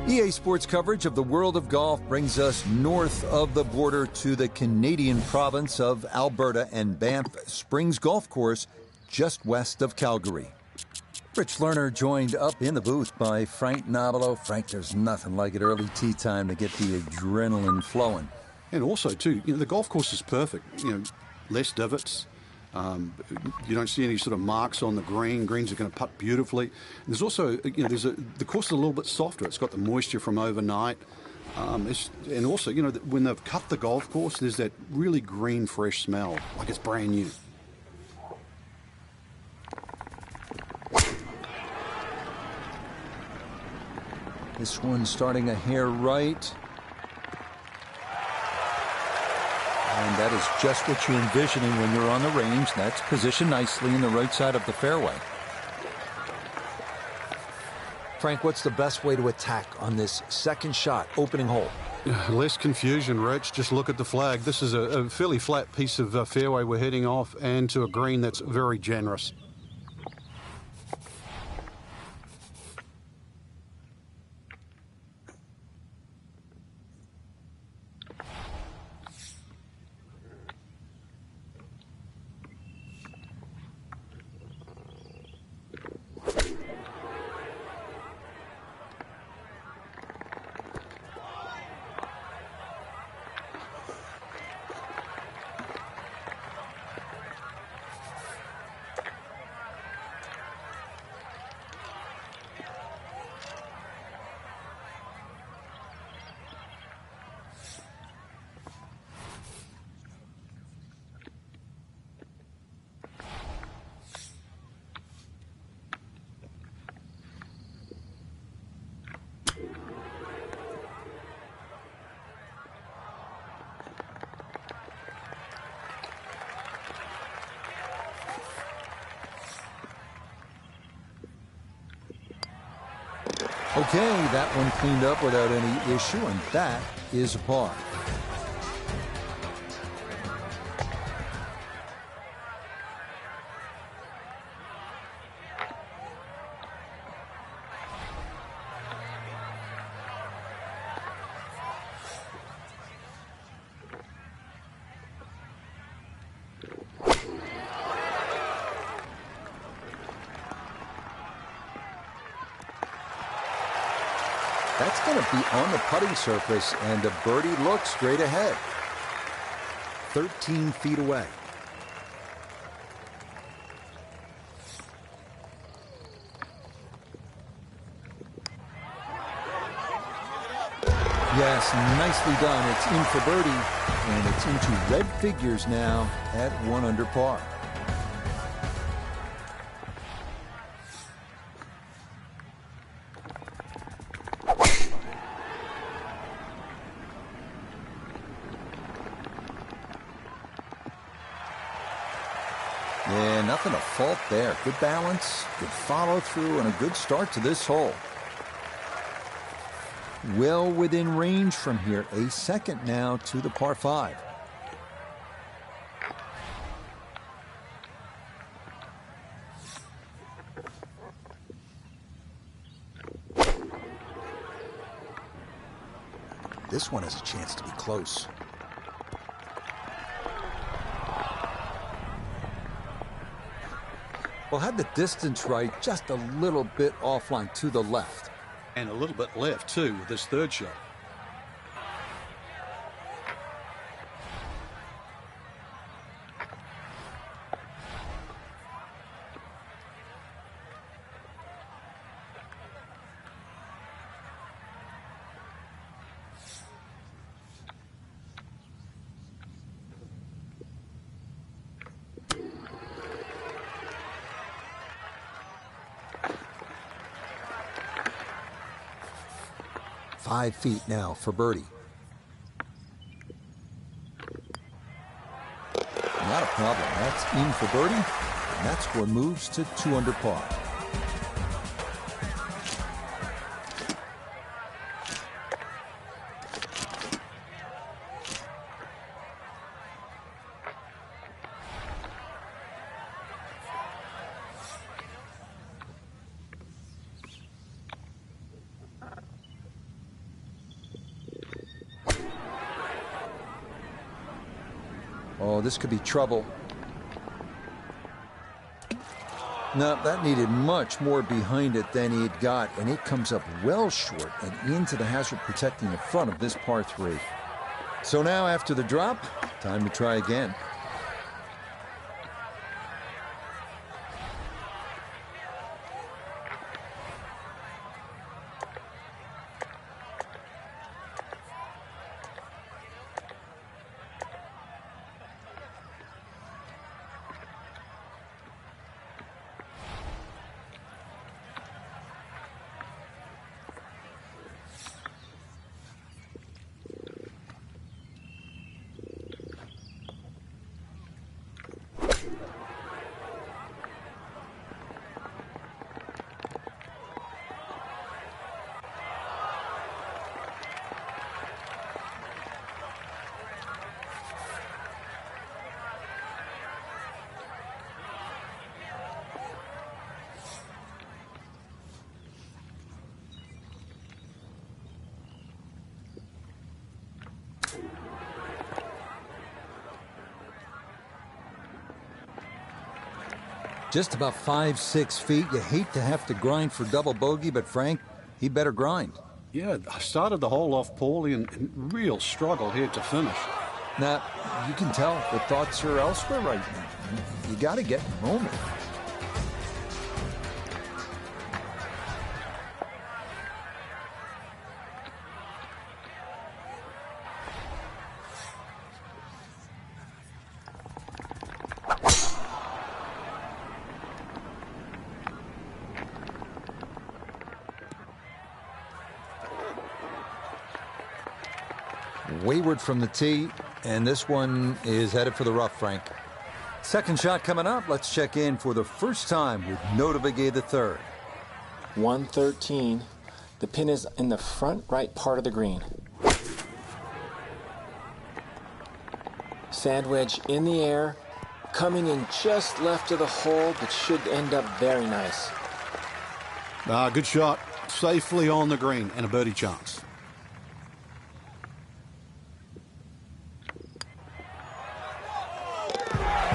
EA Sports coverage of the world of golf brings us north of the border to the Canadian province of Alberta and Banff Springs Golf Course just west of Calgary. Rich Lerner joined up in the booth by Frank Nobilo. Frank, there's nothing like it early tee time to get the adrenaline flowing. And also, too, the golf course is perfect. Less divots. You don't see any sort of marks on the green. Greens are going to putt beautifully. There's also, the course is a little bit softer. It's got the moisture from overnight. And also, when they've cut the golf course, there's that really green, fresh smell, like it's brand new. This one starting a hair right. And that is just what you're envisioning when you're on the range. That's positioned nicely in the right side of the fairway. Frank, what's the best way to attack on this second shot, opening hole? Less confusion, Rich. Just look at the flag. This is a fairly flat piece of fairway we're heading off, and to a green that's very generous. Okay, that one cleaned up without any issue, and that is a par. That's going to be on the putting surface, and the birdie looks straight ahead. 13 feet away. Yes, nicely done. It's in for birdie, and it's into red figures now at 1 under par. Yeah, nothing to fault there. Good balance, good follow through, and a good start to this hole. Well within range from here. A second now to the par 5. This one has a chance to be close. Well, had the distance right, just a little bit offline to the left. And a little bit left, too, with this third shot. 5 feet now for birdie. Not a problem. That's in for birdie, and that score moves to 2 under par. Oh, this could be trouble. No, that needed much more behind it than he'd got, and it comes up well short and into the hazard protecting the front of this par 3. So now after the drop, time to try again. Just about 5-6 feet. You hate to have to grind for double bogey, but Frank, he better grind. Yeah, I started the hole off poorly and real struggle here to finish. Now, you can tell the thoughts are elsewhere right now. You got to get in the moment. Wayward from the tee, and this one is headed for the rough, Frank. Second shot coming up. Let's check in for the first time with Notah Begay III. 113. The pin is in the front right part of the green. Sand wedge in the air, coming in just left of the hole, but should end up very nice. Good shot. Safely on the green and a birdie chance.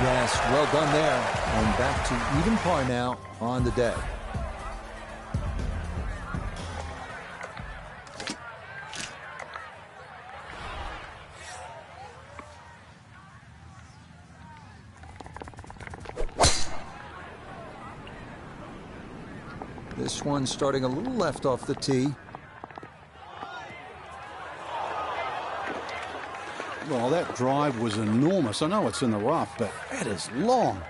Yes, well done there. And back to even par now on the day. This one starting a little left off the tee. Well, that drive was enormous. I know it's in the rough, but that is long.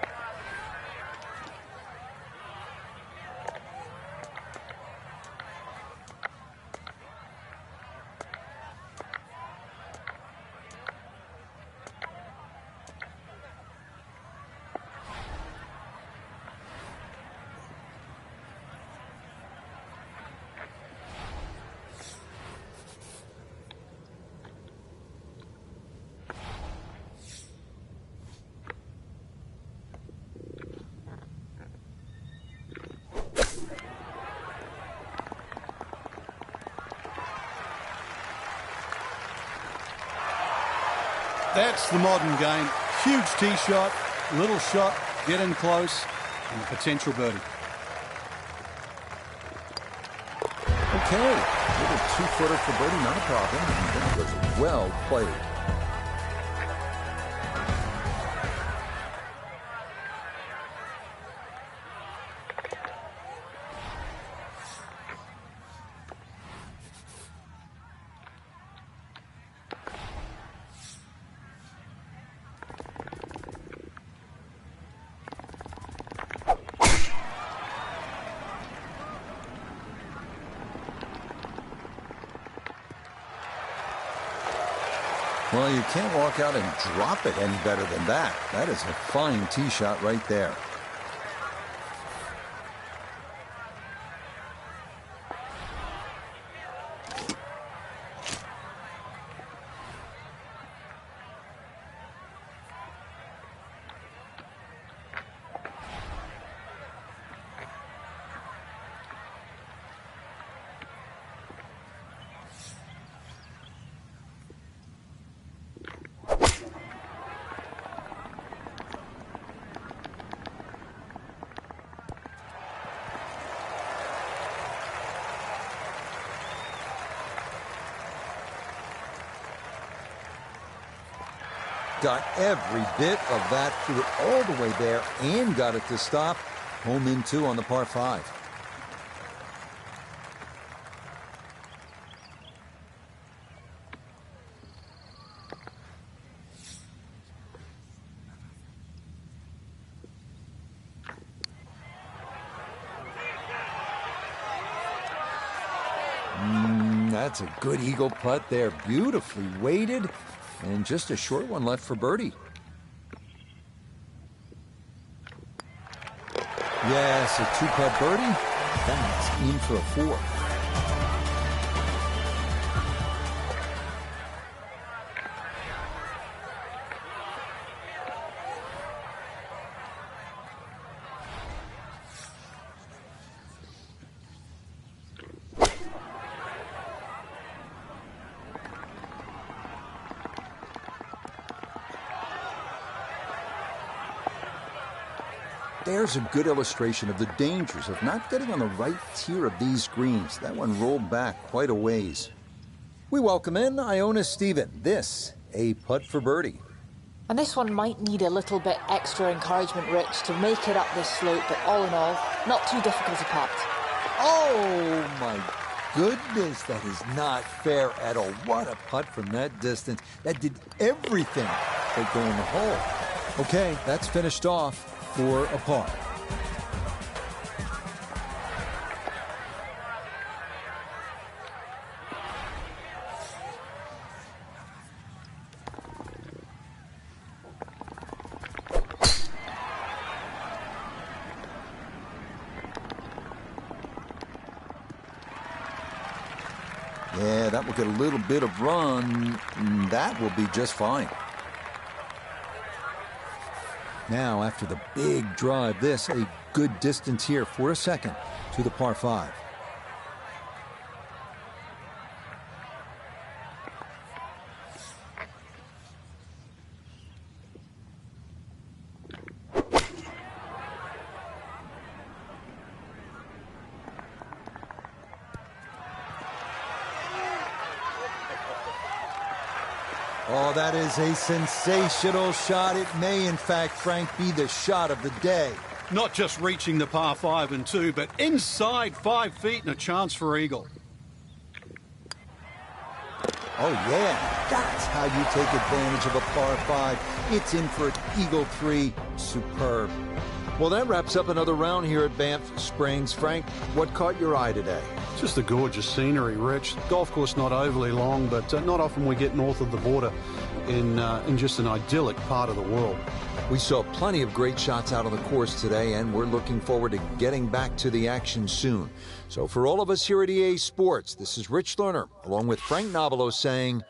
That's the modern game. Huge tee shot, little shot, get in close, and a potential birdie. Okay, little 2-footer for birdie, not a problem. And that was well played. Well, you can't walk out and drop it any better than that. That is a fine tee shot right there. Got every bit of that, threw it all the way there and got it to stop. Home in 2 on the par 5. That's a good eagle putt there. Beautifully weighted. And just a short one left for birdie. Yes, a 2-putt birdie. That's in for a 4. There's a good illustration of the dangers of not getting on the right tier of these greens. That one rolled back quite a ways. We welcome in Iona Stephen. This, a putt for birdie. And this one might need a little bit extra encouragement, Rich, to make it up this slope, but all in all, not too difficult a putt. Oh, my goodness, that is not fair at all. What a putt from that distance. That did everything but go in the hole. Okay, that's finished off for a par. Yeah, that will get a little bit of run. That will be just fine. Now, after the big drive, this a good distance here for a second to the par 5. Oh, that is a sensational shot. It may, in fact, Frank, be the shot of the day. Not just reaching the par 5 and 2, but inside 5 feet and a chance for eagle. Oh, yeah. That's how you take advantage of a par 5. It's in for an eagle 3. Superb. Well, that wraps up another round here at Banff Springs. Frank, what caught your eye today? Just the gorgeous scenery, Rich. Golf course not overly long, but not often we get north of the border in just an idyllic part of the world. We saw plenty of great shots out on the course today, and we're looking forward to getting back to the action soon. So for all of us here at EA Sports, this is Rich Lerner, along with Frank Nobilo saying,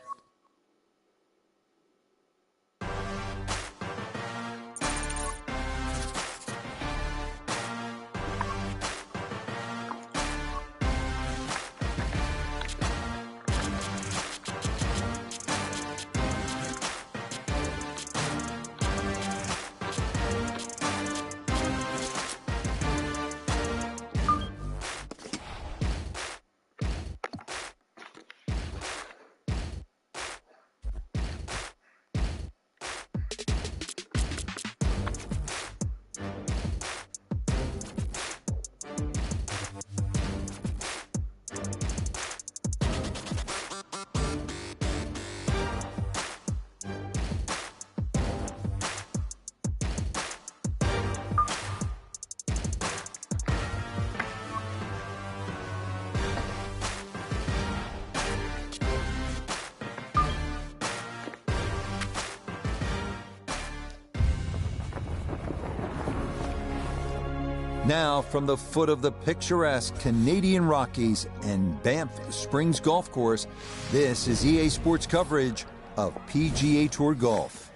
Now, from the foot of the picturesque Canadian Rockies and Banff Springs Golf Course, this is EA Sports coverage of PGA Tour Golf.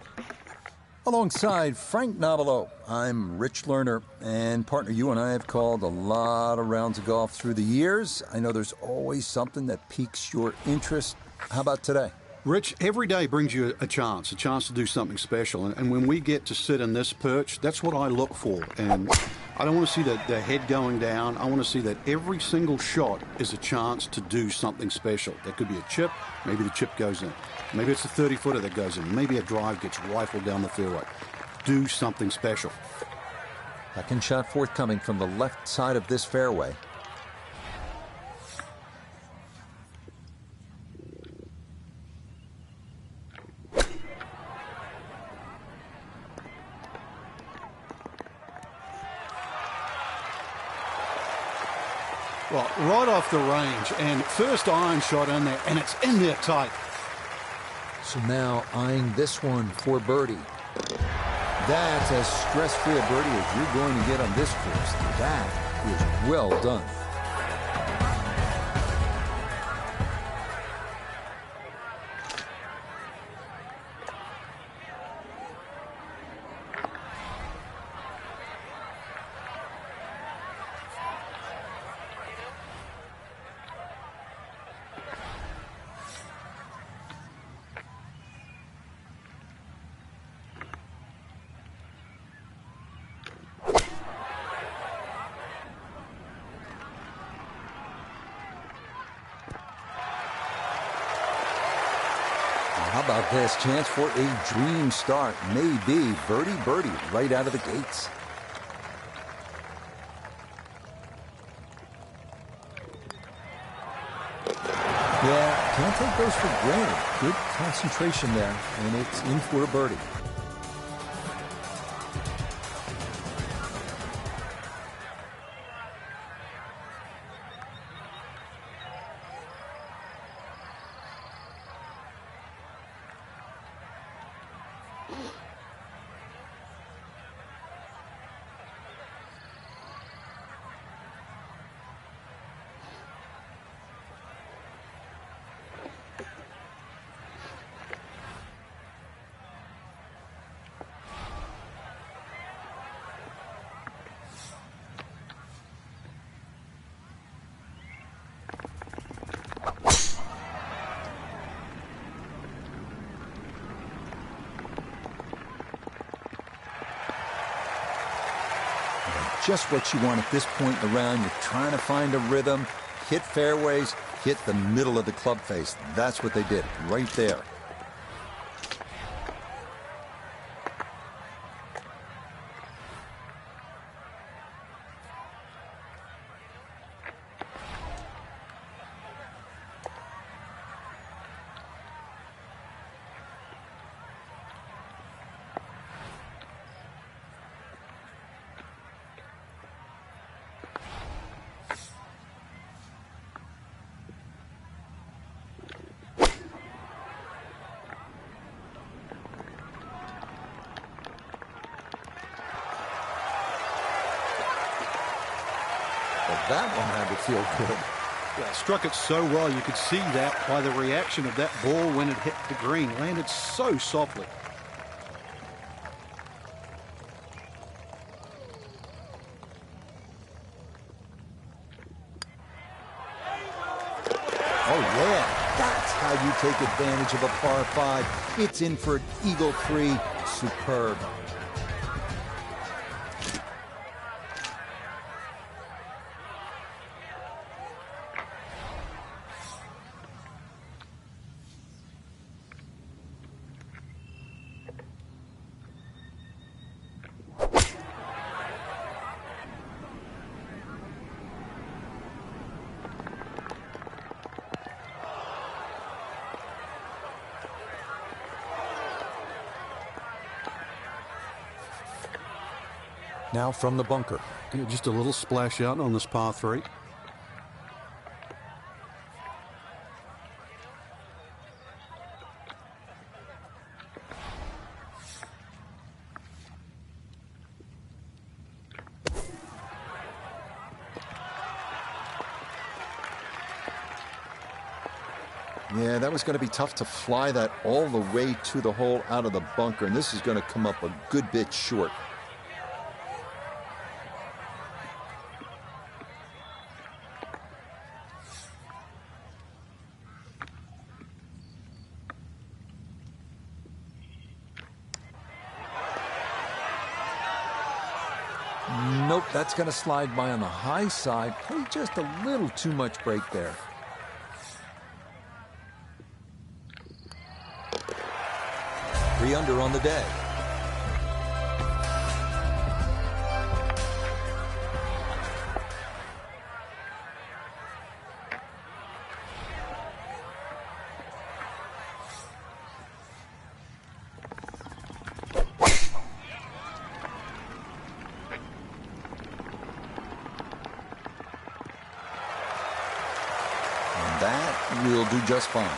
Alongside Frank Nobilo, I'm Rich Lerner, and partner, you and I have called a lot of rounds of golf through the years. I know there's always something that piques your interest. How about today? Rich, every day brings you a chance to do something special. And when we get to sit in this perch, that's what I look for. And I don't want to see the head going down. I want to see that every single shot is a chance to do something special. That could be a chip. Maybe the chip goes in. Maybe it's a 30-footer that goes in. Maybe a drive gets rifled down the fairway. Do something special. Second shot forthcoming from the left side of this fairway. Well, right off the range, and first iron shot in there, and it's in there tight. So now eyeing this one for birdie. That's as stress-free a birdie as you're going to get on this course. That is well done. How about this? Chance for a dream start. Maybe birdie right out of the gates. Yeah, can't take those for granted. Good concentration there, and it's in for a birdie. Just what you want at this point in the round. You're trying to find a rhythm, hit fairways, hit the middle of the club face. That's what they did right there. That one had to feel good. Yeah, struck it so well. You could see that by the reaction of that ball when it hit the green. Landed so softly. Oh, yeah. That's how you take advantage of a par 5. It's in for an eagle 3. Superb. Now from the bunker. Yeah, just a little splash out on this par 3. Yeah, that was going to be tough to fly that all the way to the hole out of the bunker, and this is going to come up a good bit short. Nope, that's going to slide by on the high side. Played just a little too much break there. Three under on the day. And that will do just fine.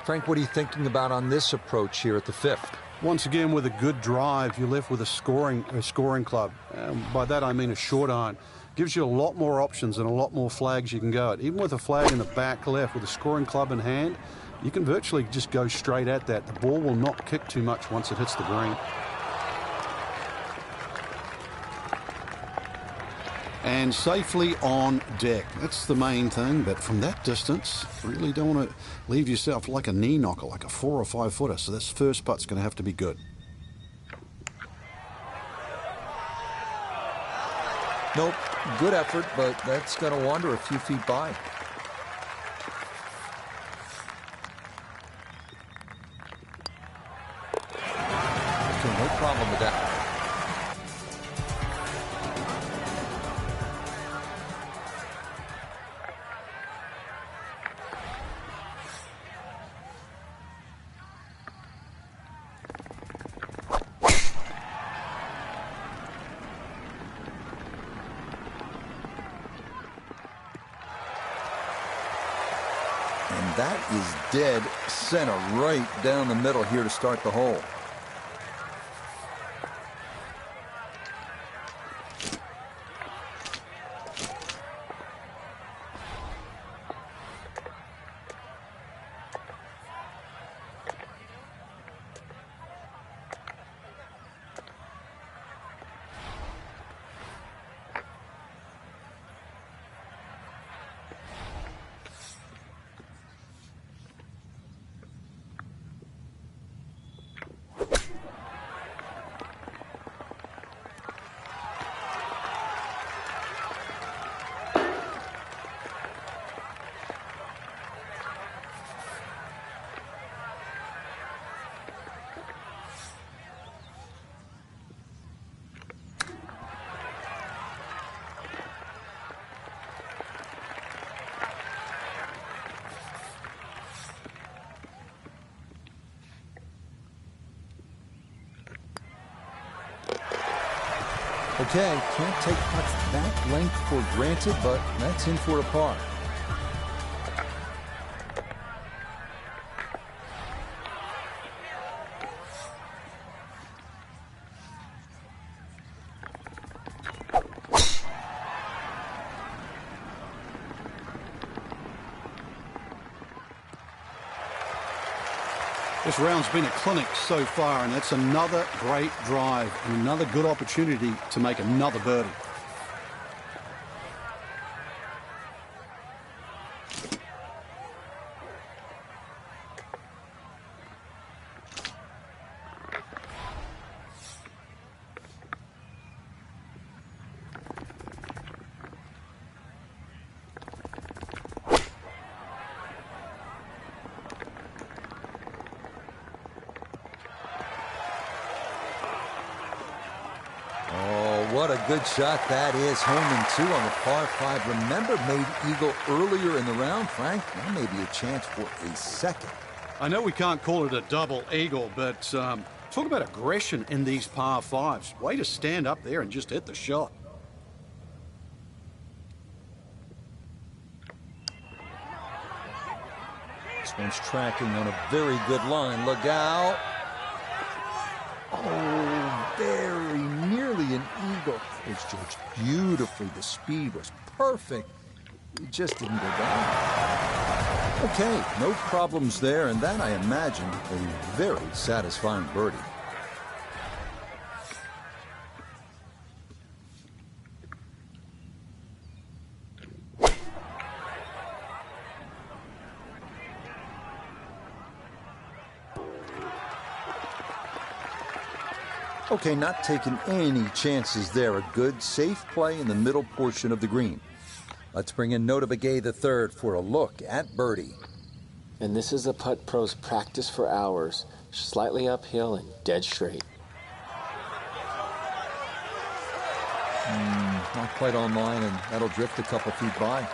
Frank, what are you thinking about on this approach here at the 5th? Once again, with a good drive, you're left with a scoring club. By that I mean a short iron. Gives you a lot more options and a lot more flags you can go at. Even with a flag in the back left, with a scoring club in hand, you can virtually just go straight at that. The ball will not kick too much once it hits the green. And safely on deck. That's the main thing, but from that distance, really don't want to leave yourself like a knee knocker, like a 4 or 5 footer. So this first putt's going to have to be good. Nope, good effort, but that's going to wander a few feet by. Okay, no problem with that. And that is dead center right down the middle here to start the hole. Okay, can't take putts that length for granted, but that's in for a par. This round's been a clinic so far, and that's another great drive and another good opportunity to make another birdie. What a good shot that is. Home and 2 on the par 5. Remember, made eagle earlier in the round, Frank. Now maybe a chance for a second. I know we can't call it a double eagle, but talk about aggression in these par 5s. Way to stand up there and just hit the shot. This one's tracking on a very good line. Look out. Oh, very nearly an eagle. was judged beautifully. The speed was perfect. It just didn't go down. Okay, no problems there, and that, I imagine, a very satisfying birdie. Okay, not taking any chances there. A good, safe play in the middle portion of the green. Let's bring in Notah Begay III for a look at birdie. And this is a putt pros practice for hours, slightly uphill and dead straight. Not quite online, and that'll drift a couple feet by.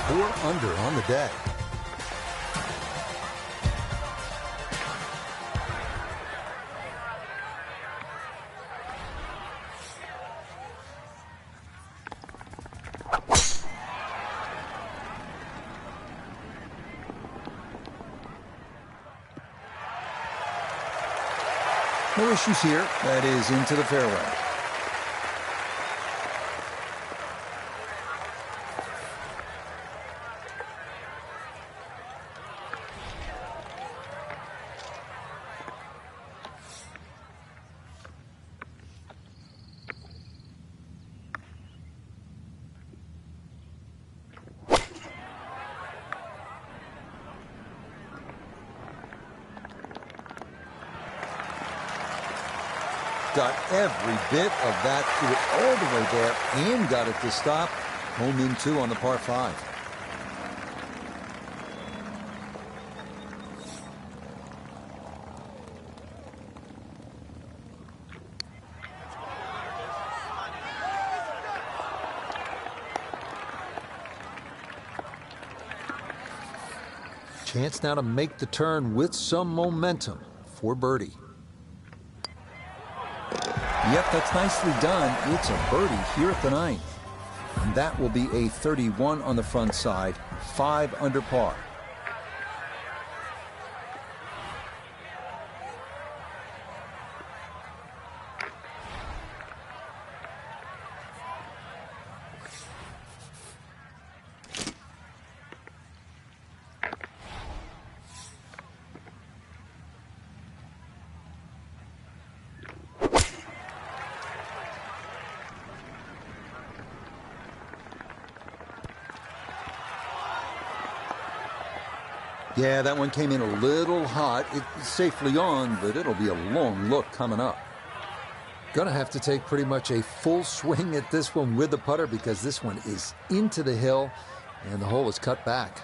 Four under on the day. No issues here. That is into the fairway. Got every bit of that, threw it all the way there and got it to stop. Home in 2 on the par 5. Chance now to make the turn with some momentum for birdie. Yep, that's nicely done. It's a birdie here at the 9th. And that will be a 31 on the front side, 5 under par. Yeah, that one came in a little hot. It's safely on, but it'll be a long look coming up. Gonna have to take pretty much a full swing at this one with the putter because this one is into the hill and the hole is cut back.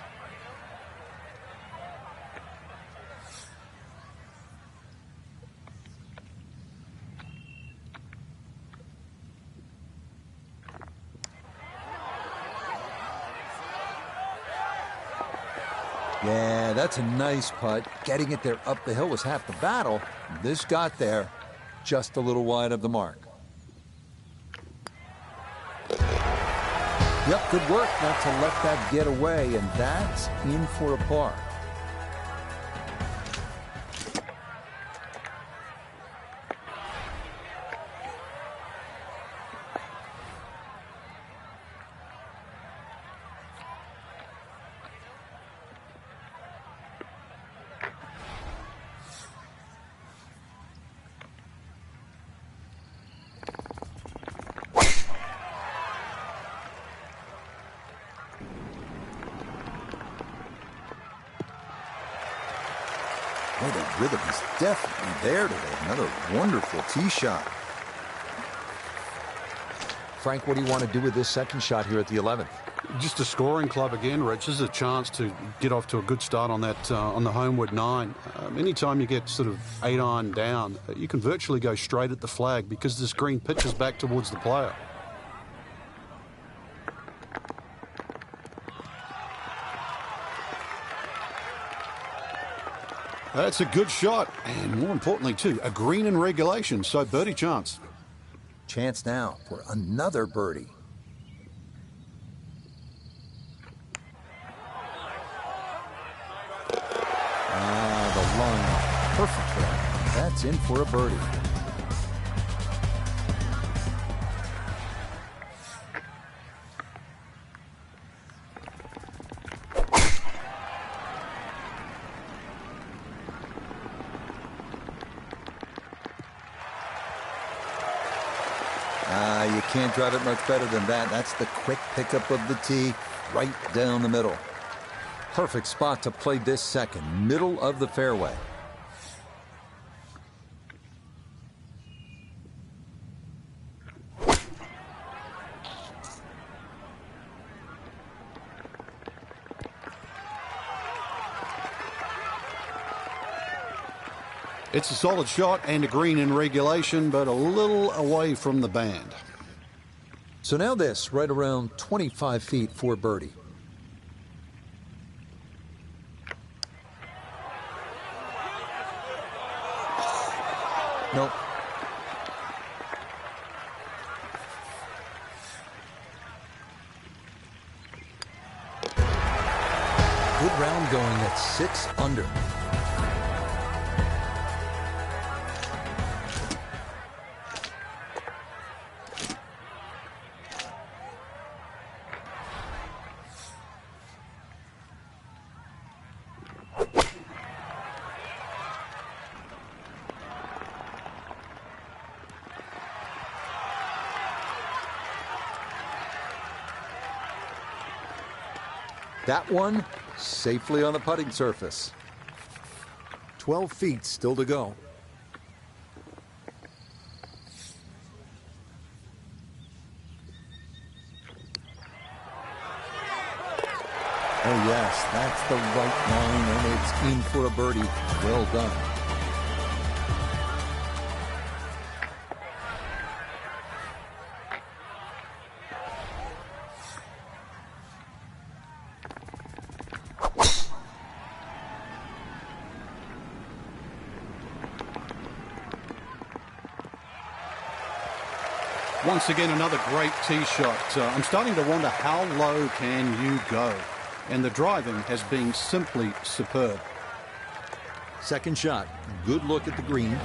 Yeah, that's a nice putt. Getting it there up the hill was half the battle. This got there just a little wide of the mark. Yep, good work not to let that get away, and that's in for a par. Boy, the rhythm is definitely there today. Another wonderful tee shot. Frank, what do you want to do with this second shot here at the 11th? Just a scoring club again, Rich. This is a chance to get off to a good start on that on the homeward 9. Anytime you get sort of 8 iron down, you can virtually go straight at the flag because this green pitches back towards the player. That's a good shot, and more importantly, too, a green in regulation, so birdie chance. Chance now for another birdie. perfect for that. That's in for a birdie. You can't drive it much better than that. That's the quick pickup of the tee right down the middle. Perfect spot to play this second, middle of the fairway. It's a solid shot and a green in regulation, but a little away from the band. So now this, right around 25 feet for birdie. Nope. Good round going at 6 under. That one safely on the putting surface. 12 feet still to go. Oh yes, that's the right line, and it's in for a birdie. Well done. Once again, another great tee shot. I'm starting to wonder how low can you go? And the driving has been simply superb. Second shot. Good look at the green.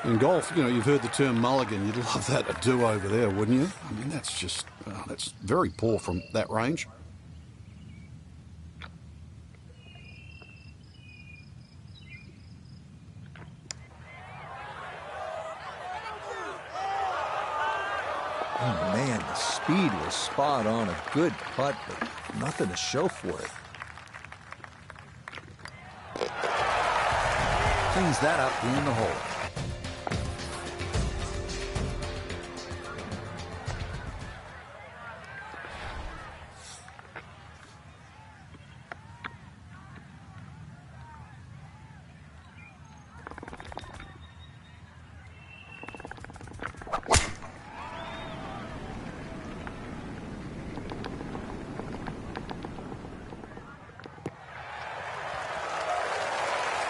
In golf, you know, you've heard the term mulligan. You'd love that a do-over there, wouldn't you? I mean, that's just, that's very poor from that range. Oh man, the speed was spot on. A good putt, but nothing to show for it. Cleans that up in the hole.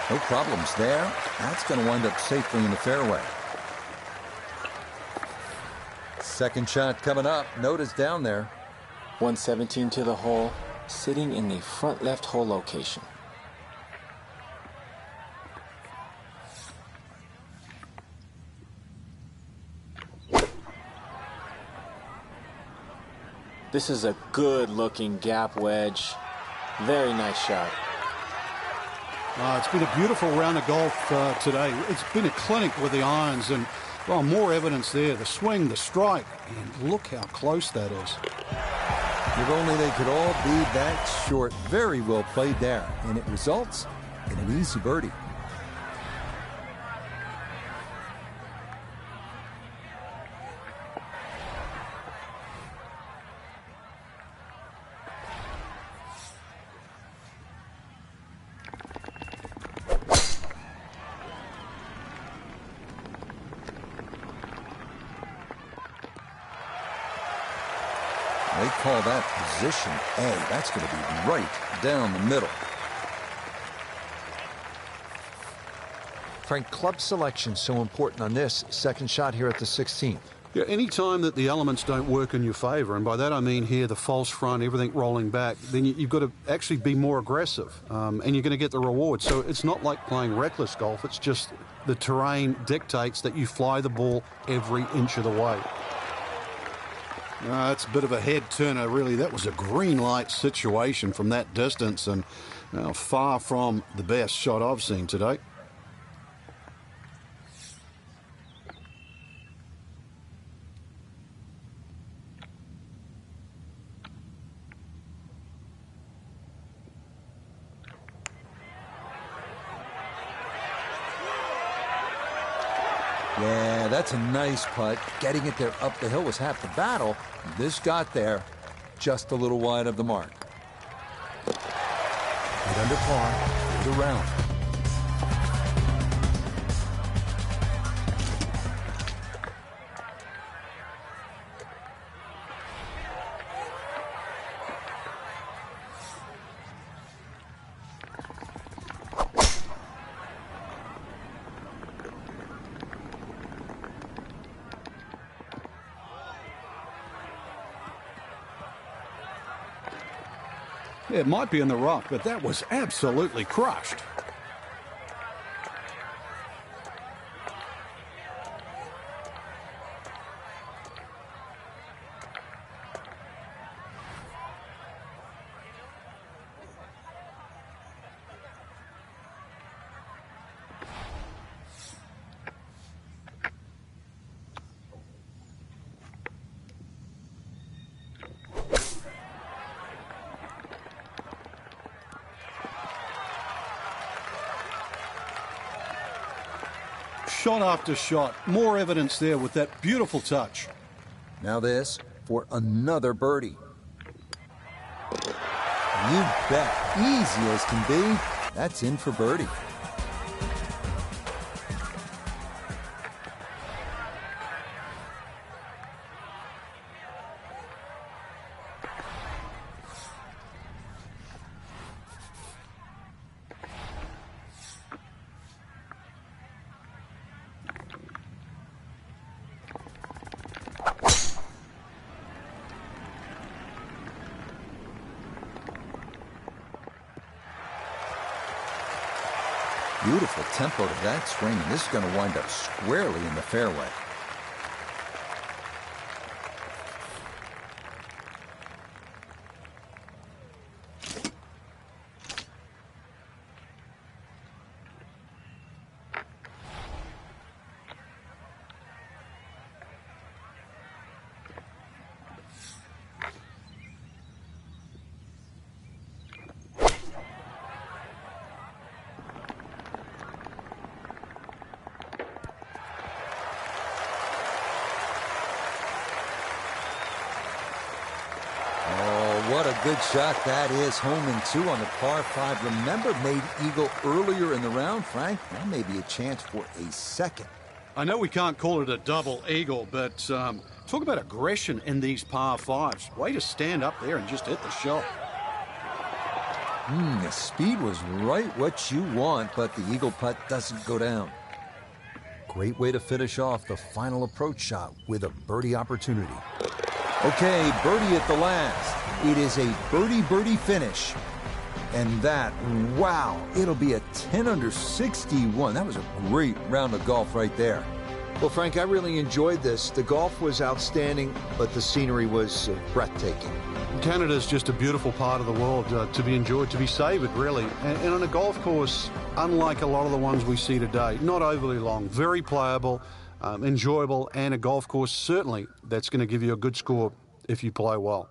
No problems there. That's going to wind up safely in the fairway. Second shot coming up. Notice down there. 117 to the hole, sitting in the front left hole location. This is a good-looking gap wedge. Very nice shot. It's been a beautiful round of golf today. It's been a clinic with the irons, and well, more evidence there. The swing, the strike, and look how close that is. If only they could all be that short. Very well played there, and it results in an easy birdie. They call that position A. That's going to be right down the middle. Frank, club selection so important on this second shot here at the 16th. Yeah, any time that the elements don't work in your favour, and by that I mean here the false front, everything rolling back, then you've got to actually be more aggressive, and you're going to get the reward. So it's not like playing reckless golf, it's just the terrain dictates that you fly the ball every inch of the way. It's a bit of a head turner, really. That was a green light situation from that distance, and far from the best shot I've seen today. Yeah, that's a nice putt. Getting it there up the hill was half the battle. This got there just a little wide of the mark. 8 under par for the round. It might be in the rough, but that was absolutely crushed. Shot after shot. More evidence there with that beautiful touch. Now this for another birdie. You bet. Easy as can be. That's in for birdie. Beautiful tempo to that swing, and this is going to wind up squarely in the fairway. What a good shot that is. Home in 2 on the par 5. Remember, made eagle earlier in the round, Frank. Now maybe a chance for a second. I know we can't call it a double eagle, but talk about aggression in these par 5s. Way to stand up there and just hit the shot. The speed was right what you want, but the eagle putt doesn't go down. Great way to finish off the final approach shot with a birdie opportunity. Okay, birdie at the last. It is a birdie finish. And that, wow, it'll be a 10 under 61. That was a great round of golf right there. Well, Frank, I really enjoyed this. The golf was outstanding, but the scenery was breathtaking. Canada's just a beautiful part of the world to be enjoyed, to be savoured, really. And on a golf course, unlike a lot of the ones we see today, not overly long, very playable, enjoyable, and a golf course, certainly, that's going to give you a good score if you play well.